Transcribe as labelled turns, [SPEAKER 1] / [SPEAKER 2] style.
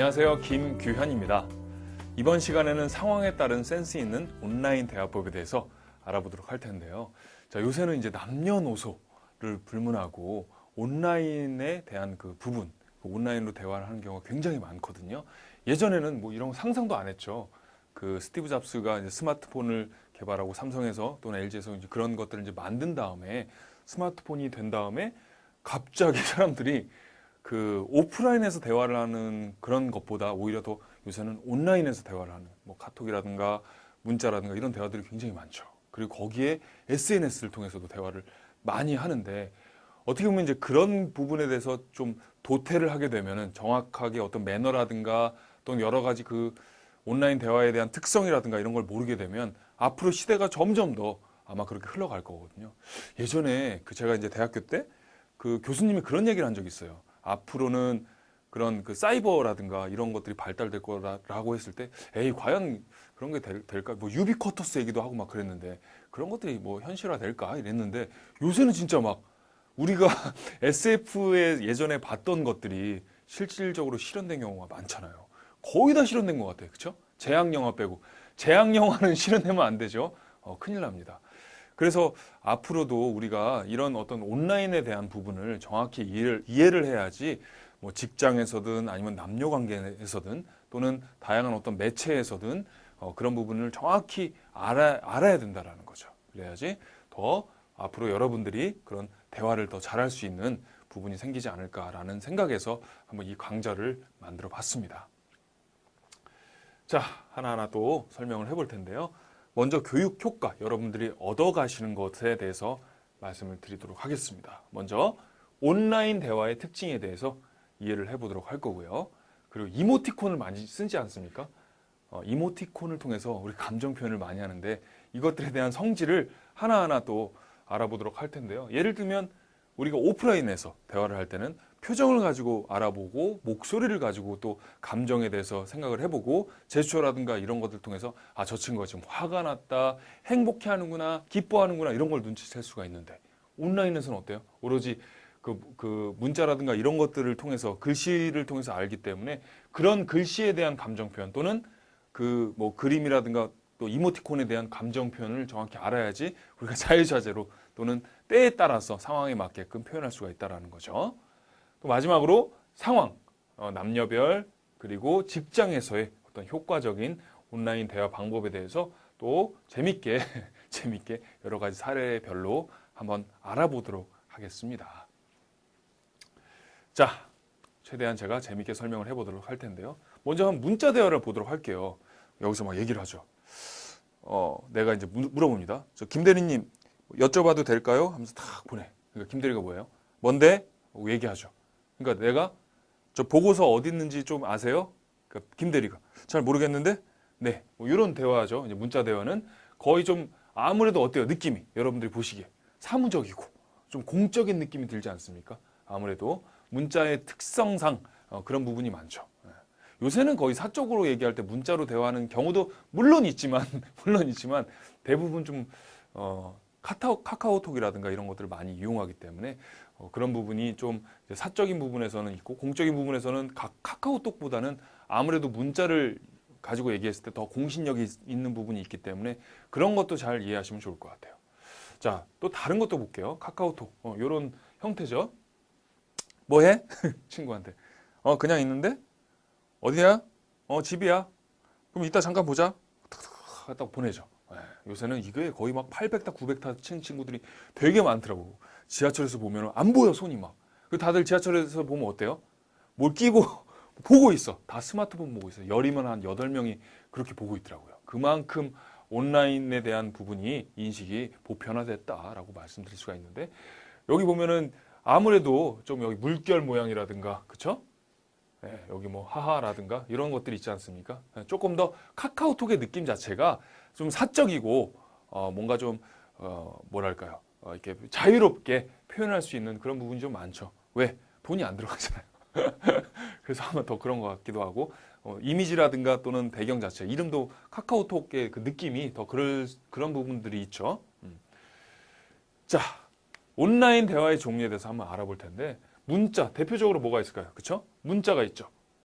[SPEAKER 1] 안녕하세요. 김규현입니다. 이번 시간에는 상황에 따른 센스 있는 온라인 대화법에 대해서 알아보도록 할 텐데요. 자, 요새는 이제 남녀노소를 불문하고 온라인에 대한 그 부분, 온라인으로 대화를 하는 경우가 굉장히 많거든요. 예전에는 뭐 이런 거 상상도 안 했죠. 그 스티브 잡스가 이제 스마트폰을 개발하고 삼성에서 또는 LG에서 이제 그런 것들을 이제 만든 다음에 스마트폰이 된 다음에 갑자기 사람들이 그 오프라인에서 대화를 하는 그런 것보다 오히려 더 요새는 온라인에서 대화를 하는 뭐 카톡이라든가 문자라든가 이런 대화들이 굉장히 많죠. 그리고 거기에 SNS를 통해서도 대화를 많이 하는데 어떻게 보면 이제 그런 부분에 대해서 좀 도태를 하게 되면은 정확하게 어떤 매너라든가 또는 여러 가지 그 온라인 대화에 대한 특성이라든가 이런 걸 모르게 되면 앞으로 시대가 점점 더 아마 그렇게 흘러갈 거거든요. 예전에 그 제가 이제 대학교 때 그 교수님이 그런 얘기를 한 적이 있어요. 앞으로는 그런 그 사이버라든가 이런 것들이 발달될 거라고 했을 때 에이 과연 그런 게 될까? 뭐 유비쿼터스 얘기도 하고 막 그랬는데 그런 것들이 뭐 현실화 될까? 이랬는데 요새는 진짜 막 우리가 SF에 예전에 봤던 것들이 실질적으로 실현된 경우가 많잖아요. 거의 다 실현된 것 같아요. 그렇죠? 재앙 영화 빼고. 재앙 영화는 실현되면 안 되죠. 큰일 납니다. 그래서 앞으로도 우리가 이런 어떤 온라인에 대한 부분을 정확히 이해를 해야지 뭐 직장에서든 아니면 남녀 관계에서든 또는 다양한 어떤 매체에서든 그런 부분을 정확히 알아야 된다라는 거죠. 그래야지 더 앞으로 여러분들이 그런 대화를 더 잘할 수 있는 부분이 생기지 않을까라는 생각에서 한번 이 강좌를 만들어 봤습니다. 자, 하나하나 또 설명을 해볼 텐데요. 먼저 교육 효과, 여러분들이 얻어가시는 것에 대해서 말씀을 드리도록 하겠습니다. 먼저 온라인 대화의 특징에 대해서 이해를 해보도록 할 거고요. 그리고 이모티콘을 많이 쓰지 않습니까? 이모티콘을 통해서 우리 감정 표현을 많이 하는데 이것들에 대한 성질을 하나하나 또 알아보도록 할 텐데요. 예를 들면 우리가 오프라인에서 대화를 할 때는 표정을 가지고 알아보고 목소리를 가지고 또 감정에 대해서 생각을 해보고 제스처라든가 이런 것들 통해서 아, 저 친구가 지금 화가 났다, 행복해하는구나, 기뻐하는구나 이런 걸 눈치챌 수가 있는데 온라인에서는 어때요? 오로지 그 문자라든가 이런 것들을 통해서 글씨를 통해서 알기 때문에 그런 글씨에 대한 감정 표현 또는 그 뭐 그림이라든가 또 이모티콘에 대한 감정 표현을 정확히 알아야지 우리가 자유자재로 또는 때에 따라서 상황에 맞게끔 표현할 수가 있다는 거죠. 또 마지막으로 상황, 남녀별 그리고 직장에서의 어떤 효과적인 온라인 대화 방법에 대해서 또 재밌게 여러 가지 사례별로 한번 알아보도록 하겠습니다. 자, 최대한 제가 재밌게 설명을 해보도록 할 텐데요. 먼저 한 문자 대화를 보도록 할게요. 여기서 막 얘기를 하죠. 내가 이제 물어봅니다. 저 김대리님 여쭤봐도 될까요? 하면서 탁 보내. 그러니까 김대리가 뭐예요? 뭔데? 얘기하죠. 그러니까 내가 저 보고서 어디 있는지 좀 아세요? 그러니까 김대리가 잘 모르겠는데 네, 뭐 이런 대화죠. 이제 문자 대화는 거의 좀 아무래도 어때요? 느낌이 여러분들이 보시기에 사무적이고 좀 공적인 느낌이 들지 않습니까? 아무래도 문자의 특성상 그런 부분이 많죠. 요새는 거의 사적으로 얘기할 때 문자로 대화하는 경우도 물론 있지만 대부분 좀 카카오톡이라든가 이런 것들을 많이 이용하기 때문에 그런 부분이 좀 사적인 부분에서는 있고 공적인 부분에서는 카카오톡보다는 아무래도 문자를 가지고 얘기했을 때 더 공신력이 있는 부분이 있기 때문에 그런 것도 잘 이해하시면 좋을 것 같아요. 자, 또 다른 것도 볼게요. 카카오톡 이런 형태죠. 뭐 해? 친구한테 그냥 있는데 어디야? 집이야. 그럼 이따 잠깐 보자. 딱 보내죠. 요새는 이게 거의 막 800타, 900타 친 친구들이 되게 많더라고. 지하철에서 보면 안 보여, 손이 막. 다들 지하철에서 보면 어때요? 뭘 끼고 보고 있어. 다 스마트폰 보고 있어. 열이면 한 8명이 그렇게 보고 있더라고요. 그만큼 온라인에 대한 부분이 인식이 보편화됐다라고 말씀드릴 수가 있는데 여기 보면은 아무래도 좀 여기 물결 모양이라든가 그쵸? 네, 여기 뭐 하하라든가 이런 것들이 있지 않습니까? 조금 더 카카오톡의 느낌 자체가 좀 사적이고 뭔가 좀 뭐랄까요? 이렇게 자유롭게 표현할 수 있는 그런 부분이 좀 많죠. 왜? 돈이 안 들어가잖아요. 그래서 아마 더 그런 것 같기도 하고 이미지라든가 또는 배경 자체, 이름도 카카오톡의 그 느낌이 더 그런 부분들이 있죠. 자, 온라인 대화의 종류에 대해서 한번 알아볼 텐데 문자, 대표적으로 뭐가 있을까요? 그쵸? 문자가 있죠.